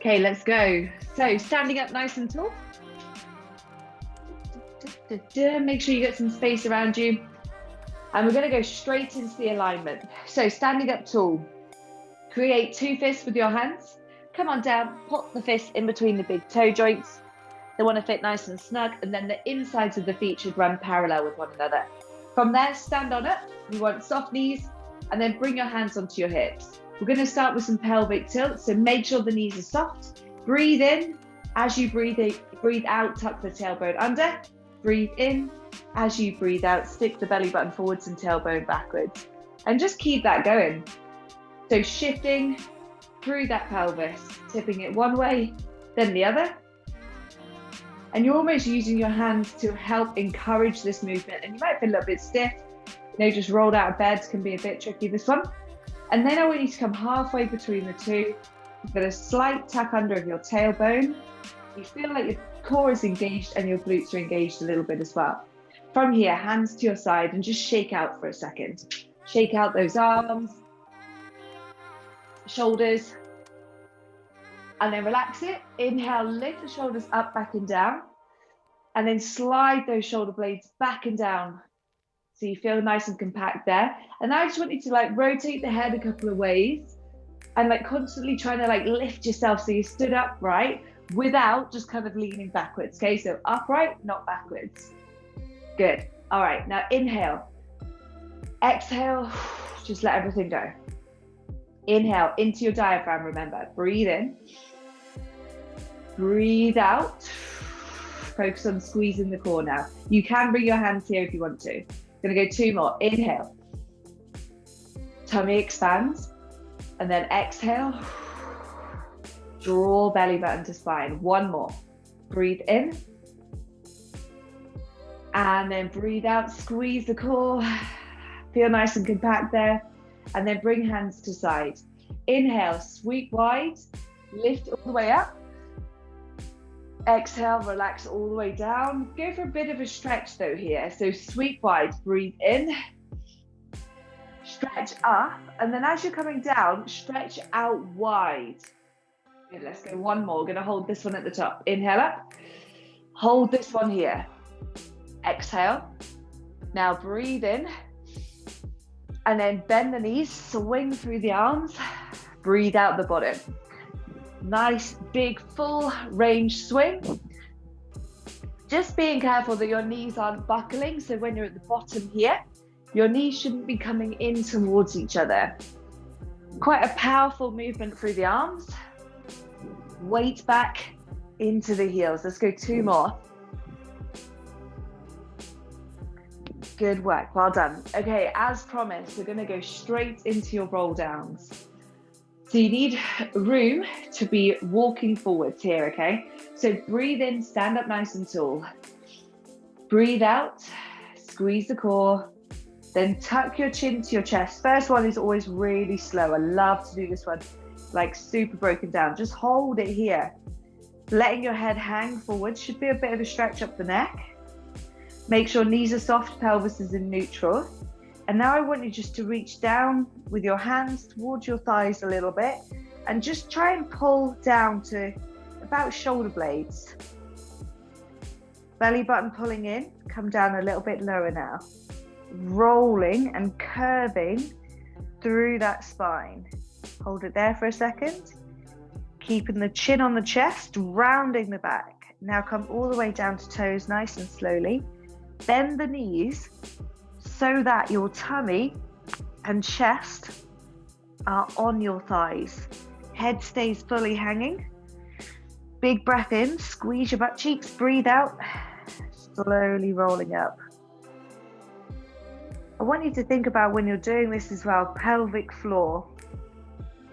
Okay, let's go. So standing up nice and tall. Make sure you get some space around you. And we're going to go straight into the alignment. So standing up tall, create two fists with your hands. Come on down, pop the fists in between the big toe joints. They want to fit nice and snug, and then the insides of the feet should run parallel with one another. From there, stand on up. You want soft knees, and then bring your hands onto your hips. We're going to start with some pelvic tilt, so make sure the knees are soft. Breathe in. As you breathe out, tuck the tailbone under. Breathe in. As you breathe out, stick the belly button forwards and tailbone backwards. And just keep that going. So shifting through that pelvis, tipping it one way, then the other. And you're almost using your hands to help encourage this movement. And you might feel a little bit stiff. Just rolled out of bed can be a bit tricky, this one. And then I want you to come halfway between the two. You've got a slight tuck under of your tailbone. You feel like your core is engaged and your glutes are engaged a little bit as well. From here, hands to your side and just shake out for a second. Shake out those arms, shoulders, and then relax it. Inhale, lift the shoulders up, back and down, and then slide those shoulder blades back and down. So you feel nice and compact there. And I just want you to rotate the head a couple of ways and constantly trying to lift yourself so you stood upright without just kind of leaning backwards. Okay, so upright, not backwards. Good. All right, now inhale. Exhale, just let everything go. Inhale into your diaphragm, remember. Breathe in. Breathe out. Focus on squeezing the core now. You can bring your hands here if you want to. Gonna go two more. Inhale. Tummy expands. And then exhale. Draw belly button to spine. One more. Breathe in. And then breathe out, squeeze the core. Feel nice and compact there. And then bring hands to side. Inhale, sweep wide, lift all the way up. Exhale, relax all the way down. Go for a bit of a stretch though here. So sweep wide, breathe in. Stretch up. And then as you're coming down, stretch out wide. Good, let's go one more. We're gonna hold this one at the top. Inhale up. Hold this one here. Exhale. Now breathe in. And then bend the knees, swing through the arms. Breathe out the bottom. Nice, big, full range swing. Just being careful that your knees aren't buckling. So when you're at the bottom here, your knees shouldn't be coming in towards each other. Quite a powerful movement through the arms. Weight back into the heels. Let's go two more. Good work, well done. Okay, as promised, we're gonna go straight into your roll downs. So you need room to be walking forwards here, okay? So breathe in, stand up nice and tall. Breathe out, squeeze the core, then tuck your chin to your chest. First one is always really slow. I love to do this one, super broken down. Just hold it here. Letting your head hang forward, should be a bit of a stretch up the neck. Make sure knees are soft, pelvis is in neutral. And now I want you just to reach down with your hands towards your thighs a little bit and just try and pull down to about shoulder blades. Belly button pulling in, come down a little bit lower now. Rolling and curving through that spine. Hold it there for a second. Keeping the chin on the chest, rounding the back. Now come all the way down to toes nice and slowly. Bend the knees so that your tummy and chest are on your thighs. Head stays fully hanging. Big breath in, squeeze your butt cheeks, breathe out, slowly rolling up. I want you to think about when you're doing this as well, pelvic floor.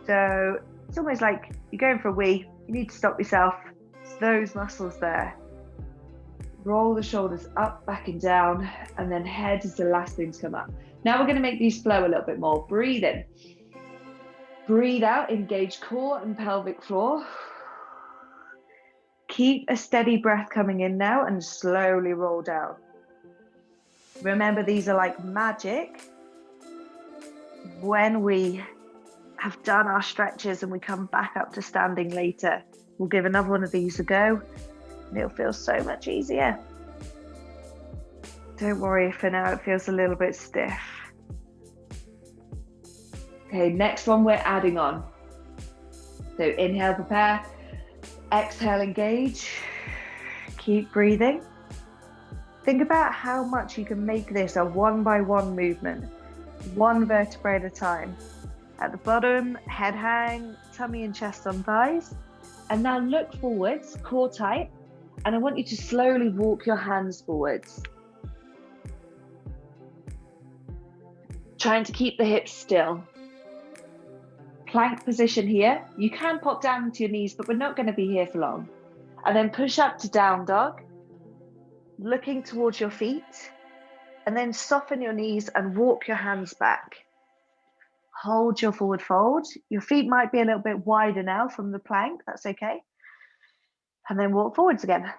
So it's almost like you're going for a wee, you need to stop yourself. It's those muscles there. Roll the shoulders up, back and down, and then head is the last thing to come up. Now we're going to make these flow a little bit more. Breathe in. Breathe out, engage core and pelvic floor. Keep a steady breath coming in now and slowly roll down. Remember, these are like magic when we have done our stretches and we come back up to standing later, we'll give another one of these a go and it'll feel so much easier. Don't worry if for now it feels a little bit stiff. Okay, next one we're adding on. So inhale, prepare. Exhale, engage. Keep breathing. Think about how much you can make this a one-by-one movement, one vertebrae at a time. At the bottom, head hang, tummy and chest on thighs. And now look forwards, core tight. And I want you to slowly walk your hands forwards. Trying to keep the hips still. Plank position here. You can pop down into your knees, but we're not going to be here for long. And then push up to down dog, looking towards your feet, and then soften your knees and walk your hands back. Hold your forward fold. Your feet might be a little bit wider now from the plank, that's okay. And then walk forwards again.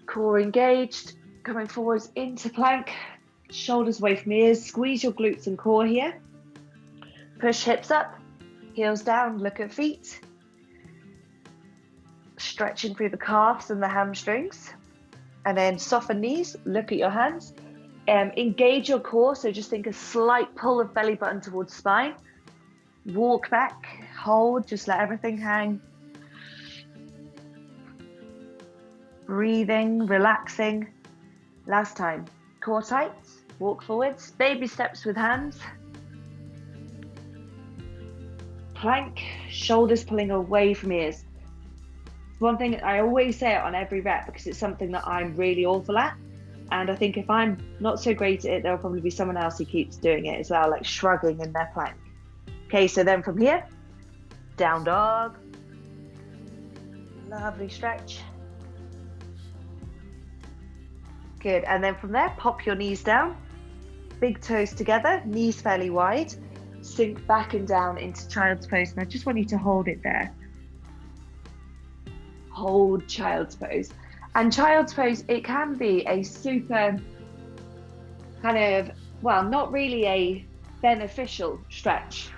Core engaged, coming forwards into plank. Shoulders away from ears, squeeze your glutes and core here. Push hips up, heels down, look at feet. Stretching through the calves and the hamstrings. And then soften knees, look at your hands. Engage your core, so just think a slight pull of belly button towards spine. Walk back, hold, just let everything hang. Breathing, relaxing. Last time, core tight. Walk forwards, baby steps with hands. Plank, shoulders pulling away from ears. One thing I always say it on every rep because it's something that I'm really awful at. And I think if I'm not so great at it, there'll probably be someone else who keeps doing it as well, like shrugging in their plank. Okay, so then from here, down dog. Lovely stretch. Good, and then from there, pop your knees down. Big toes together, knees fairly wide. Sink back and down into child's pose. And I just want you to hold it there. Hold child's pose. And child's pose, it can be a super kind of, well, not really a beneficial stretch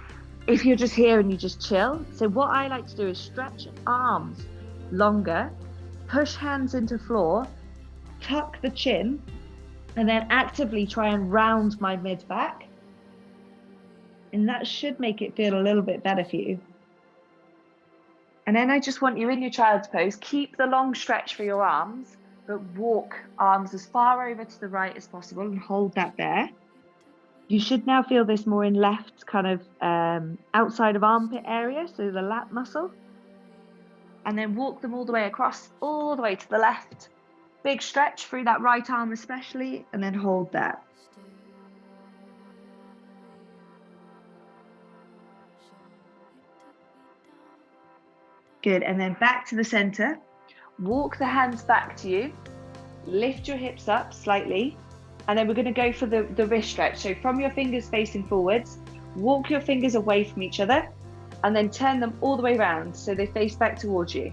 if you're just here and you just chill. So what I like to do is stretch arms longer, push hands into floor, tuck the chin, and then actively try and round my mid back. And that should make it feel a little bit better for you. And then I just want you in your child's pose, keep the long stretch for your arms, but walk arms as far over to the right as possible and hold that there. You should now feel this more in left kind of outside of armpit area, so the lat muscle. And then walk them all the way across, all the way to the left. Big stretch through that right arm especially, and then hold that. Good, and then back to the center. Walk the hands back to you. Lift your hips up slightly. And then we're going to go for the wrist stretch. So from your fingers facing forwards, walk your fingers away from each other and then turn them all the way around so they face back towards you.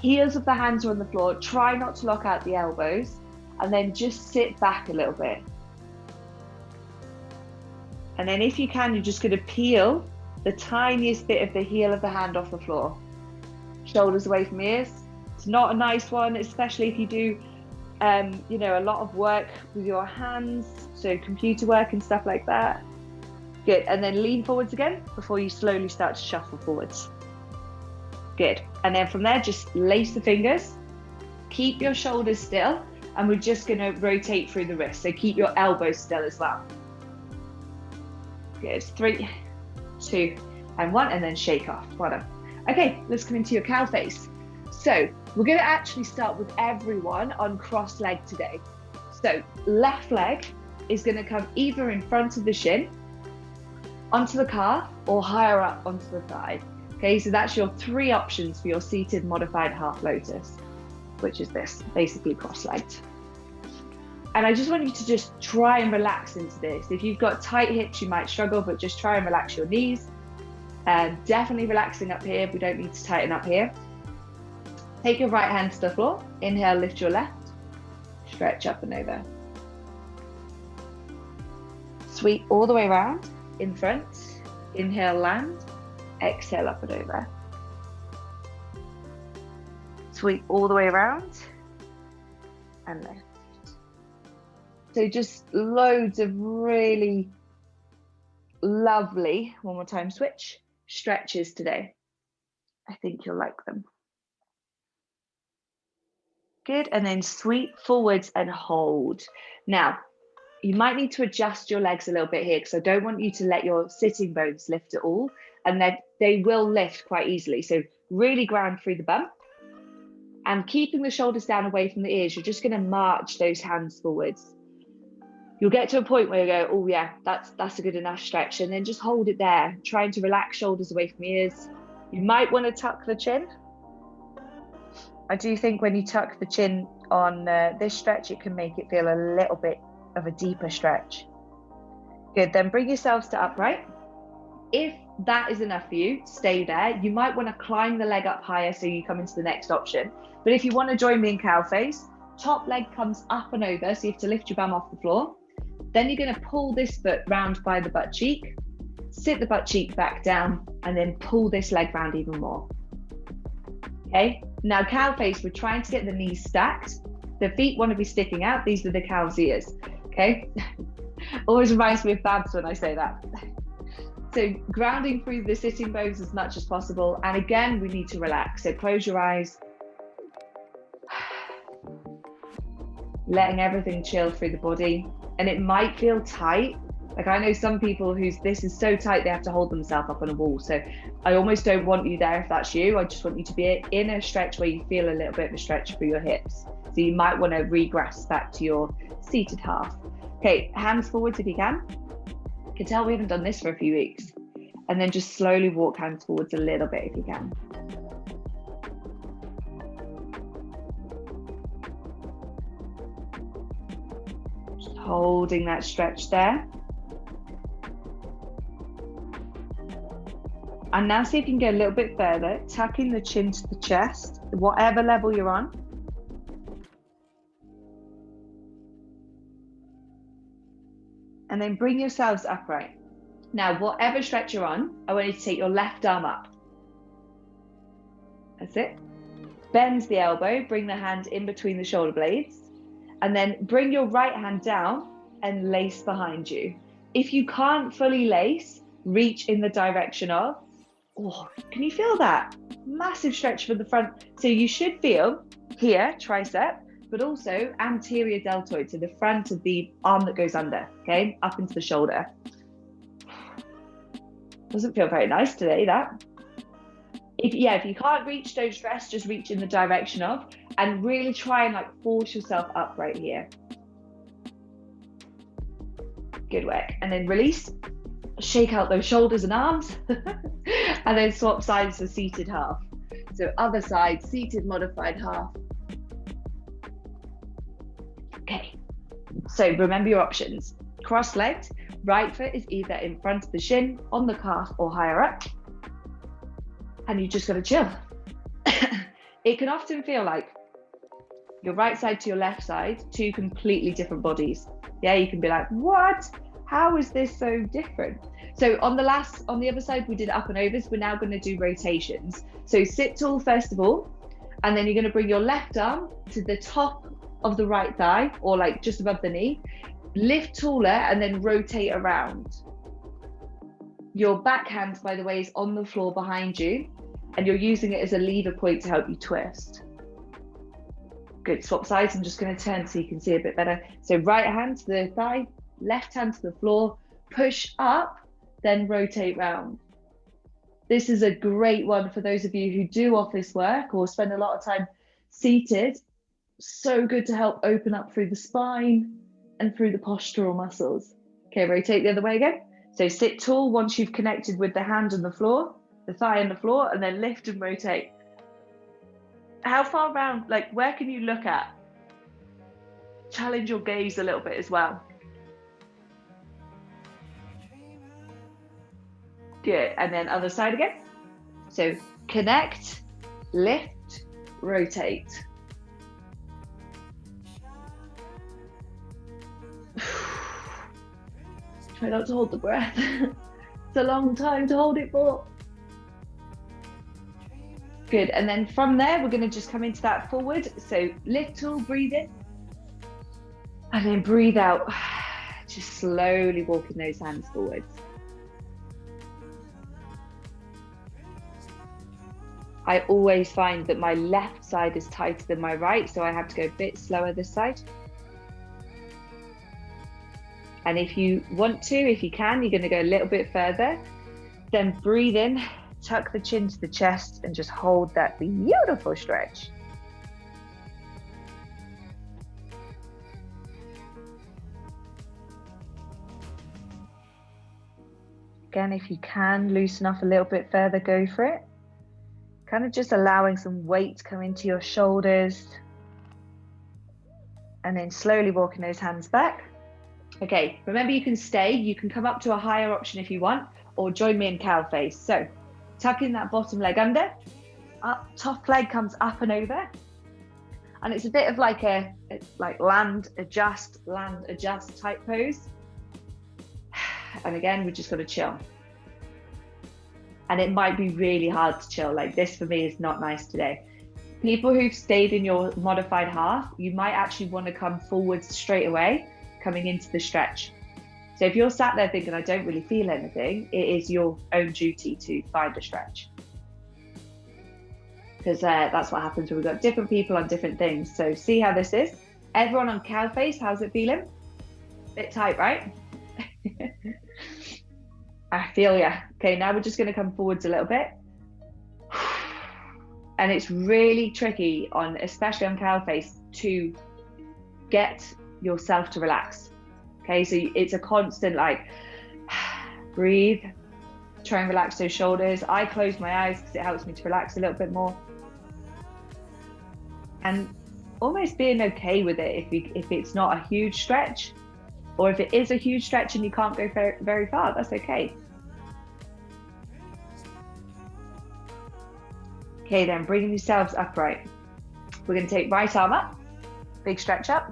Heels of the hands are on the floor. Try not to lock out the elbows and then just sit back a little bit. And then if you can, you're just going to peel the tiniest bit of the heel of the hand off the floor. Shoulders away from ears. It's not a nice one, especially if you do a lot of work with your hands, so computer work and stuff like that. Good, and then lean forwards again before you slowly start to shuffle forwards. Good, and then from there, just lace the fingers, keep your shoulders still, and we're just gonna rotate through the wrist, so keep your elbows still as well. Good, 3, 2, and 1, and then shake off. Well done. Okay, let's come into your cow face. So we're going to actually start with everyone on cross leg today. So left leg is going to come either in front of the shin, onto the calf, or higher up onto the thigh. Okay, so that's your 3 options for your seated modified half lotus, which is this, basically cross-legged. And I just want you to just try and relax into this. If you've got tight hips, you might struggle, but just try and relax your knees. Definitely relaxing up here. We don't need to tighten up here. Take your right hand to the floor. Inhale, lift your left. Stretch up and over. Sweep all the way around, in front. Inhale, land. Exhale, up and over. Sweep all the way around and lift. So just loads of really lovely, one more time, switch, stretches today. I think you'll like them. Good, and then sweep forwards and hold. Now, you might need to adjust your legs a little bit here because I don't want you to let your sitting bones lift at all, and then they will lift quite easily. So really ground through the bum and keeping the shoulders down away from the ears. You're just going to march those hands forwards. You'll get to a point where you go, oh yeah, that's a good enough stretch, and then just hold it there, trying to relax shoulders away from the ears. You might want to tuck the chin. I do think when you tuck the chin on this stretch, it can make it feel a little bit of a deeper stretch. Good, then bring yourselves to upright. If that is enough for you, stay there. You might want to climb the leg up higher so you come into the next option. But if you want to join me in cow face, top leg comes up and over, so you have to lift your bum off the floor. Then you're going to pull this foot round by the butt cheek, sit the butt cheek back down, and then pull this leg round even more. Okay, now cow face, we're trying to get the knees stacked. The feet want to be sticking out. These are the cow's ears. Okay, always reminds me of Babs when I say that. So grounding through the sitting bones as much as possible. And again, we need to relax. So close your eyes, letting everything chill through the body. And it might feel tight. Like I know some people whose this is so tight they have to hold themselves up on a wall. So I almost don't want you there if that's you. I just want you to be in a stretch where you feel a little bit of a stretch through your hips. So you might want to regress back to your seated half. Okay, hands forwards if you can. You can tell we haven't done this for a few weeks. And then just slowly walk hands forwards a little bit if you can. Just holding that stretch there. And now see if you can go a little bit further, tucking the chin to the chest, whatever level you're on. And then bring yourselves upright. Now, whatever stretch you're on, I want you to take your left arm up. That's it. Bend the elbow, bring the hand in between the shoulder blades, and then bring your right hand down and lace behind you. If you can't fully lace, reach in the direction of, oh, can you feel that? Massive stretch for the front. So you should feel here, tricep, but also anterior deltoid, so the front of the arm that goes under, okay, up into the shoulder. Doesn't feel very nice today, that. If you can't reach, don't stress, just reach in the direction of, and really try and like force yourself up right here. Good work. And then release, shake out those shoulders and arms, and then swap sides for seated half. So other side, seated modified half. Okay, so remember your options. Cross-legged, right foot is either in front of the shin, on the calf, or higher up. And you just got to chill. It can often feel like your right side to your left side, two completely different bodies. Yeah, you can be like, what? How is this so different? So on the other side, we did up and overs. We're now going to do rotations. So sit tall first of all, and then you're going to bring your left arm to the top of the right thigh, or like just above the knee. Lift taller and then rotate around. Your back hand, by the way, is on the floor behind you, and you're using it as a lever point to help you twist. Good, swap sides. I'm just going to turn so you can see a bit better. So right hand to the thigh, left hand to the floor, push up, then rotate round. This is a great one for those of you who do office work or spend a lot of time seated. So good to help open up through the spine and through the postural muscles. Okay, rotate the other way again. So sit tall once you've connected with the hand on the floor, the thigh on the floor, and then lift and rotate. How far round, like where can you look at? Challenge your gaze a little bit as well. Good, and then other side again. So connect, lift, rotate. Try not to hold the breath. It's a long time to hold it for. Good, and then from there, we're gonna just come into that forward. So little breathe in, and then breathe out. Just slowly walking those hands forwards. I always find that my left side is tighter than my right, so I have to go a bit slower this side. And if you want to, if you can, you're gonna go a little bit further. Then breathe in, tuck the chin to the chest, and just hold that beautiful stretch. Again, if you can loosen up a little bit further, go for it. Kind of just allowing some weight to come into your shoulders. And then slowly walking those hands back. Okay, remember you can stay, you can come up to a higher option if you want, or join me in cow face. So tuck in that bottom leg under, up, top leg comes up and over. And it's a bit of like a land, adjust type pose. And again, we just got to chill. And it might be really hard to chill. Like this for me is not nice today. People who've stayed in your modified half, you might actually want to come forwards straight away, coming into the stretch. So if you're sat there thinking, I don't really feel anything, it is your own duty to find a stretch. Because that's what happens when we've got different people on different things. So see how this is. Everyone on cow face, how's it feeling? Bit tight, right? I feel ya. Okay, now we're just going to come forwards a little bit. And it's really tricky on, especially on cow face, to get yourself to relax. Okay, so it's a constant like, breathe, try and relax those shoulders. I close my eyes because it helps me to relax a little bit more. And almost being okay with it if it's not a huge stretch, or if it is a huge stretch and you can't go very, very far, that's okay. Okay, then bringing yourselves upright. We're going to take right arm up, big stretch up.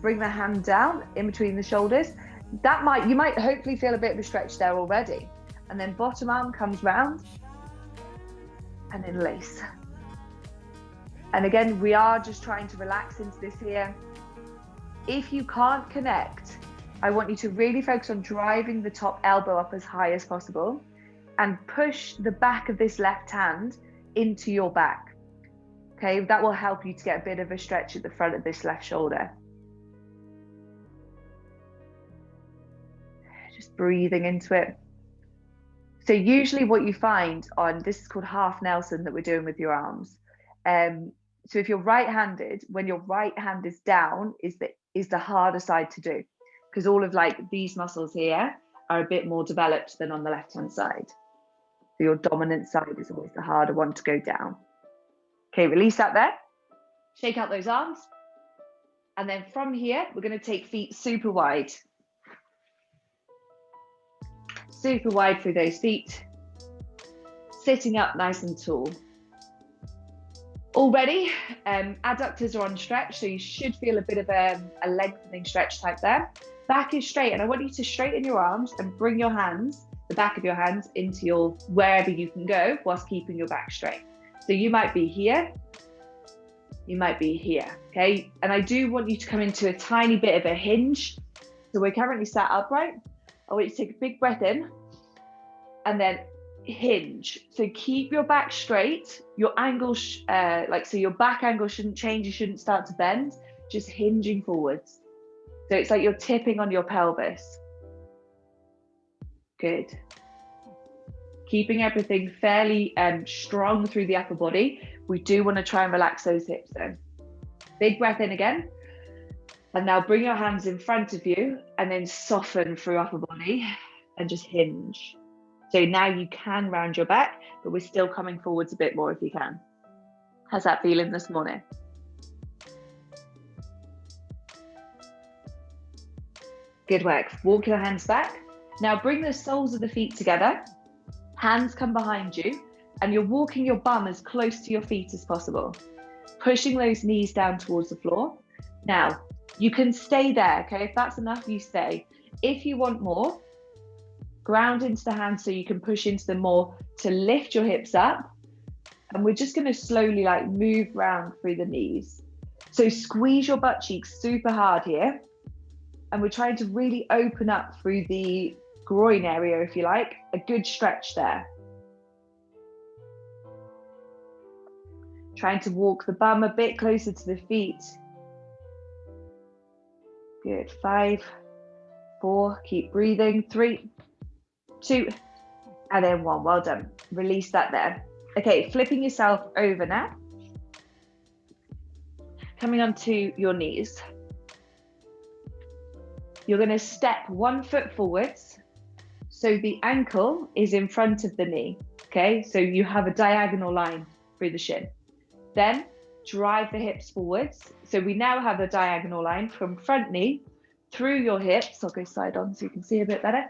Bring the hand down in between the shoulders. You might hopefully feel a bit of a stretch there already. And then bottom arm comes round and then lace. And again, we are just trying to relax into this here. If you can't connect, I want you to really focus on driving the top elbow up as high as possible and push the back of this left hand into your back. Okay, that will help you to get a bit of a stretch at the front of this left shoulder. Just breathing into it. So usually what you find on, this is called half Nelson that we're doing with your arms. So if you're right-handed, when your right hand is down is the harder side to do, because all of like these muscles here are a bit more developed than on the left-hand side. So your dominant side is always the harder one to go down. Okay, release that there. Shake out those arms. And then from here, we're going to take feet super wide. Super wide through those feet. Sitting up nice and tall. Already, adductors are on stretch, so you should feel a bit of a lengthening stretch type there. Back is straight, and I want you to straighten your arms and bring your hands, the back of your hands, into your wherever you can go whilst keeping your back straight. So you might be here, you might be here, okay? And I do want you to come into a tiny bit of a hinge. So we're currently sat upright. I want you to take a big breath in and then hinge. So keep your back straight, your angle, so your back angle shouldn't change, you shouldn't start to bend, just hinging forwards. So it's like you're tipping on your pelvis. Good. Keeping everything fairly strong through the upper body. We do want to try and relax those hips though. Big breath in again. And now bring your hands in front of you and then soften through upper body and just hinge. So now you can round your back, but we're still coming forwards a bit more if you can. How's that feeling this morning? Good work. Walk your hands back. Now bring the soles of the feet together. Hands come behind you, and you're walking your bum as close to your feet as possible. Pushing those knees down towards the floor. Now, you can stay there, okay? If that's enough, you stay. If you want more, ground into the hands so you can push into them more to lift your hips up. And we're just going to slowly like move round through the knees. So squeeze your butt cheeks super hard here. And we're trying to really open up through the groin area, if you like, a good stretch there. Trying to walk the bum a bit closer to the feet. Good, 5, 4, keep breathing, 3, 2, and then 1, well done. Release that there. Okay, flipping yourself over now. Coming onto your knees. You're going to step 1 foot forwards. So the ankle is in front of the knee. Okay, so you have a diagonal line through the shin. Then drive the hips forwards. So we now have a diagonal line from front knee through your hips. I'll go side on so you can see a bit better.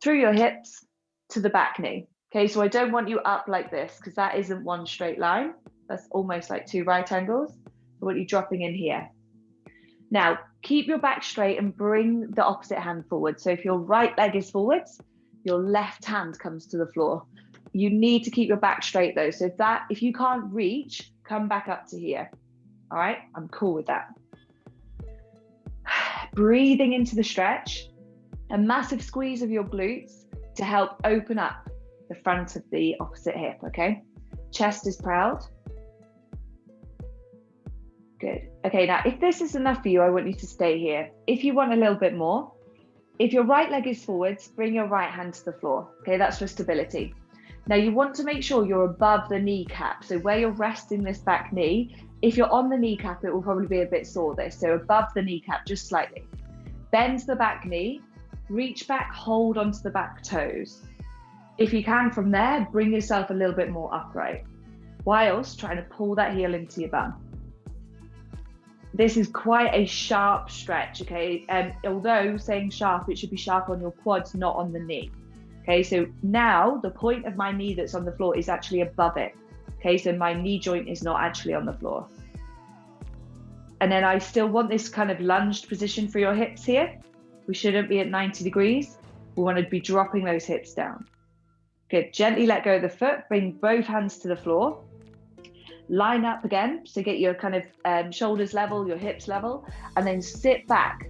Through your hips to the back knee. Okay, so I don't want you up like this because that isn't one straight line. That's almost like 2 right angles. I want you dropping in here. Now, keep your back straight and bring the opposite hand forward. So if your right leg is forwards, your left hand comes to the floor. You need to keep your back straight though. So if you can't reach, come back up to here. All right, I'm cool with that. Breathing into the stretch, a massive squeeze of your glutes to help open up the front of the opposite hip, okay? Chest is proud. Good. Okay, now if this is enough for you, I want you to stay here. If you want a little bit more, if your right leg is forwards, bring your right hand to the floor. Okay, that's for stability. Now you want to make sure you're above the kneecap. So where you're resting this back knee, if you're on the kneecap, it will probably be a bit sore this. So above the kneecap, just slightly. Bend the back knee, reach back, hold onto the back toes. If you can from there, bring yourself a little bit more upright, whilst trying to pull that heel into your bum. This is quite a sharp stretch, okay? Although saying sharp, it should be sharp on your quads, not on the knee. Okay, so now the point of my knee that's on the floor is actually above it. Okay, so my knee joint is not actually on the floor. And then I still want this kind of lunged position for your hips here. We shouldn't be at 90 degrees. We want to be dropping those hips down. Good, gently let go of the foot, bring both hands to the floor. Line up again, so get your kind of shoulders level, your hips level, and then sit back,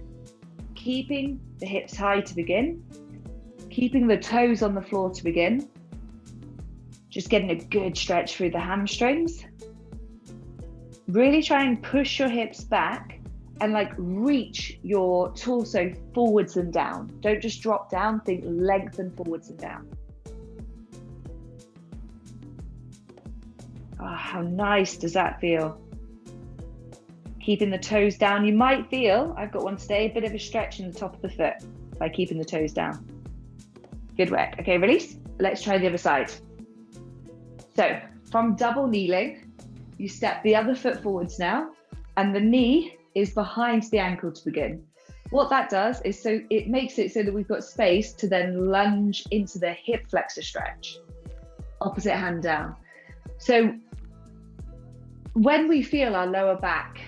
keeping the hips high to begin, keeping the toes on the floor to begin, just getting a good stretch through the hamstrings. Really try and push your hips back and like reach your torso forwards and down. Don't just drop down, think lengthen forwards and down. Oh, how nice does that feel? Keeping the toes down. You might feel, I've got one today, a bit of a stretch in the top of the foot by keeping the toes down. Good work. Okay, release. Let's try the other side. So from double kneeling, you step the other foot forwards now, and the knee is behind the ankle to begin. What that does is it makes it so that we've got space to then lunge into the hip flexor stretch. Opposite hand down. So when we feel our lower back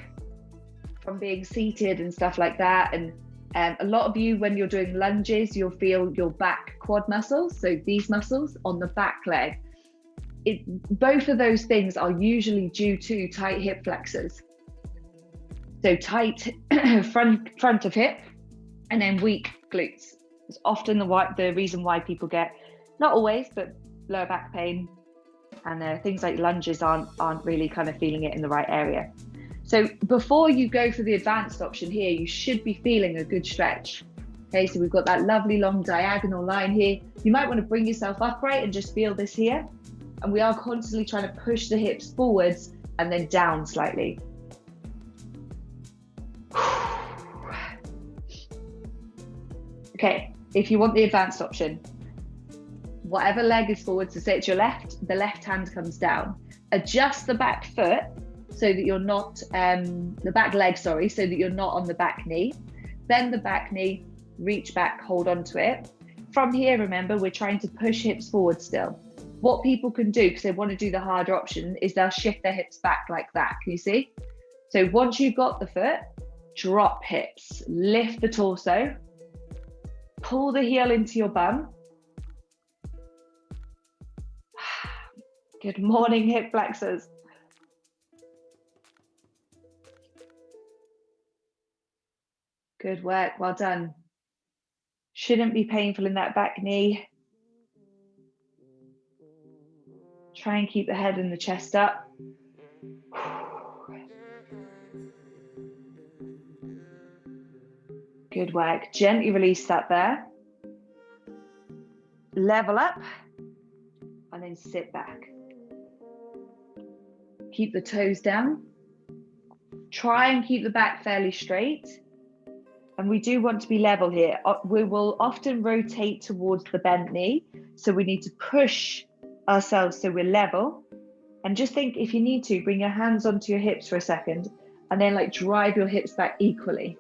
from being seated and stuff like that, and a lot of you, when you're doing lunges, you'll feel your back quad muscles, so these muscles on the back leg. Both of those things are usually due to tight hip flexors. So tight front of hip, and then weak glutes. It's often the reason why people get, not always, but lower back pain, and things like lunges aren't really kind of feeling it in the right area. So before you go for the advanced option here, you should be feeling a good stretch. Okay, so we've got that lovely long diagonal line here. You might want to bring yourself upright and just feel this here. And we are constantly trying to push the hips forwards and then down slightly. Okay, if you want the advanced option, whatever leg is forward, so say it's your left, the left hand comes down. Adjust the back foot so that you're not, the back leg, sorry, so that you're not on the back knee. Bend the back knee, reach back, hold on to it. From here, remember, we're trying to push hips forward still. What people can do, because they want to do the harder option, is they'll shift their hips back like that. Can you see? So once you've got the foot, drop hips, lift the torso, Pull the heel into your bum. Good morning, hip flexors. Good work, well done. Shouldn't be painful in that back knee. Try and keep the head and the chest up. Good work. Gently release that there. Level up and then sit back. Keep the toes down. Try and keep the back fairly straight. And we do want to be level here. We will often rotate towards the bent knee. So we need to push ourselves so we're level. And just think, if you need to, bring your hands onto your hips for a second and then like drive your hips back equally.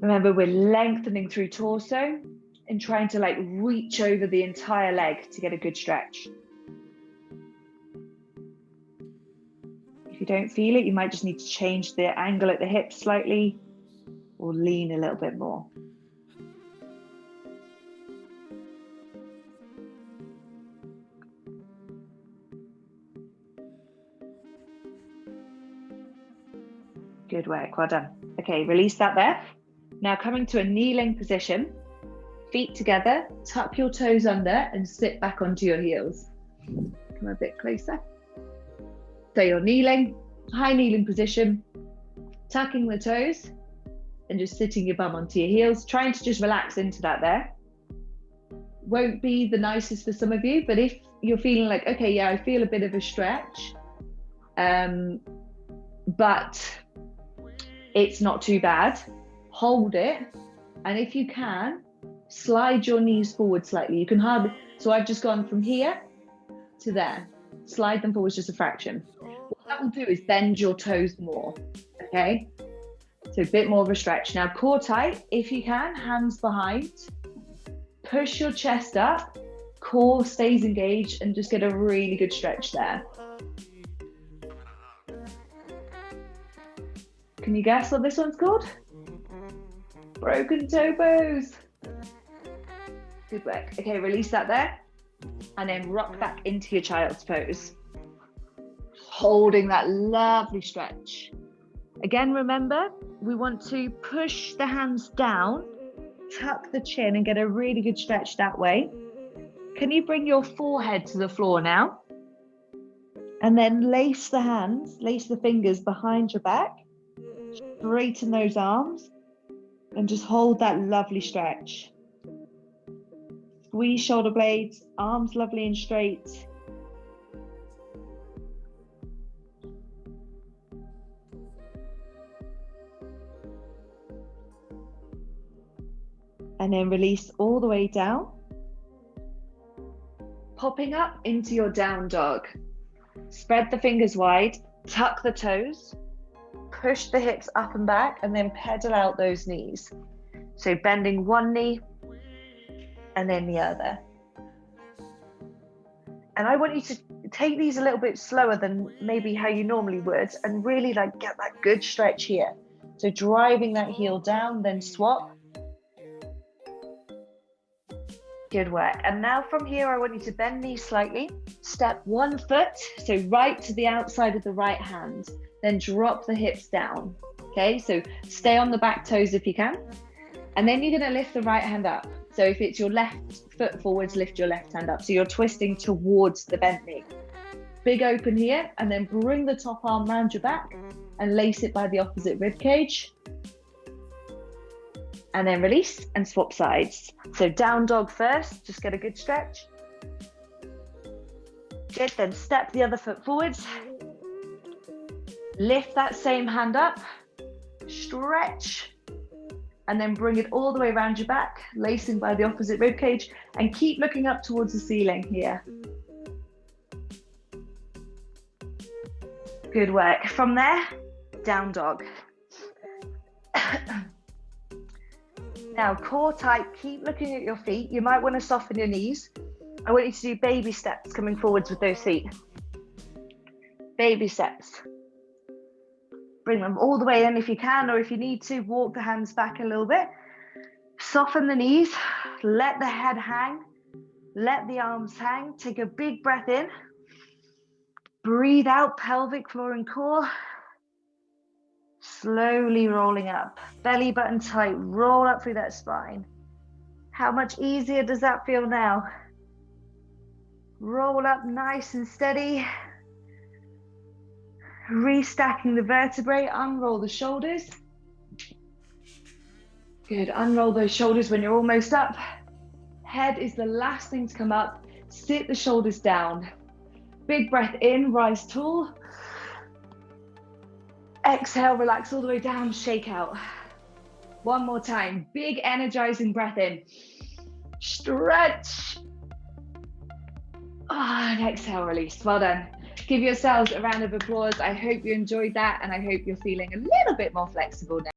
Remember, we're lengthening through torso and trying to like reach over the entire leg to get a good stretch. If you don't feel it, you might just need to change the angle at the hips slightly or lean a little bit more. Good work, well done. Okay, release that there. Now coming to a kneeling position, feet together, tuck your toes under and sit back onto your heels. Come a bit closer. So you're kneeling, high kneeling position, tucking the toes and just sitting your bum onto your heels, trying to just relax into that there. Won't be the nicest for some of you, but if you're feeling like, okay, yeah, I feel a bit of a stretch, but it's not too bad, hold it. And if you can, slide your knees forward slightly. You can hardly, so I've just gone from here to there. Slide them forwards just a fraction. What that will do is bend your toes more, okay? So a bit more of a stretch. Now core tight, if you can, hands behind. Push your chest up, core stays engaged, and just get a really good stretch there. Can you guess what this one's called? Broken toe pose. Good work. Okay, release that there. And then rock back into your child's pose. Holding that lovely stretch. Again, remember, we want to push the hands down, tuck the chin and get a really good stretch that way. Can you bring your forehead to the floor now? And then lace the hands, lace the fingers behind your back. Straighten those arms and just hold that lovely stretch. Squeeze shoulder blades, arms lovely and straight. And then release all the way down. Popping up into your down dog. Spread the fingers wide, tuck the toes, push the hips up and back, and then pedal out those knees. So bending one knee and then the other. And I want you to take these a little bit slower than maybe how you normally would, and really like get that good stretch here. So driving that heel down, then swap. Good work. And now from here, I want you to bend knees slightly, step one foot, so right to the outside of the right hand, then drop the hips down. Okay, so stay on the back toes if you can. And then you're going to lift the right hand up. So if it's your left foot forwards, lift your left hand up. So you're twisting towards the bent knee. Big open here, and then bring the top arm round your back and lace it by the opposite rib cage. And then release and swap sides. So down dog first, just get a good stretch. Good, then step the other foot forwards. Lift that same hand up, stretch, and then bring it all the way around your back, lacing by the opposite rib cage, and keep looking up towards the ceiling here. Good work. From there, down dog. Now, core tight, keep looking at your feet. You might want to soften your knees. I want you to do baby steps coming forwards with those feet. Baby steps. Bring them all the way in if you can, or if you need to, walk the hands back a little bit. Soften the knees, let the head hang, let the arms hang. Take a big breath in. Breathe out, pelvic floor and core. Slowly rolling up, belly button tight, roll up through that spine. How much easier does that feel now? Roll up nice and steady. Restacking the vertebrae, unroll the shoulders. Good, unroll those shoulders when you're almost up. Head is the last thing to come up. Sit the shoulders down. Big breath in, rise tall. Exhale, relax all the way down, shake out. One more time, big energizing breath in. Stretch. And exhale, release. Well done. Give yourselves a round of applause. I hope you enjoyed that, and I hope you're feeling a little bit more flexible now.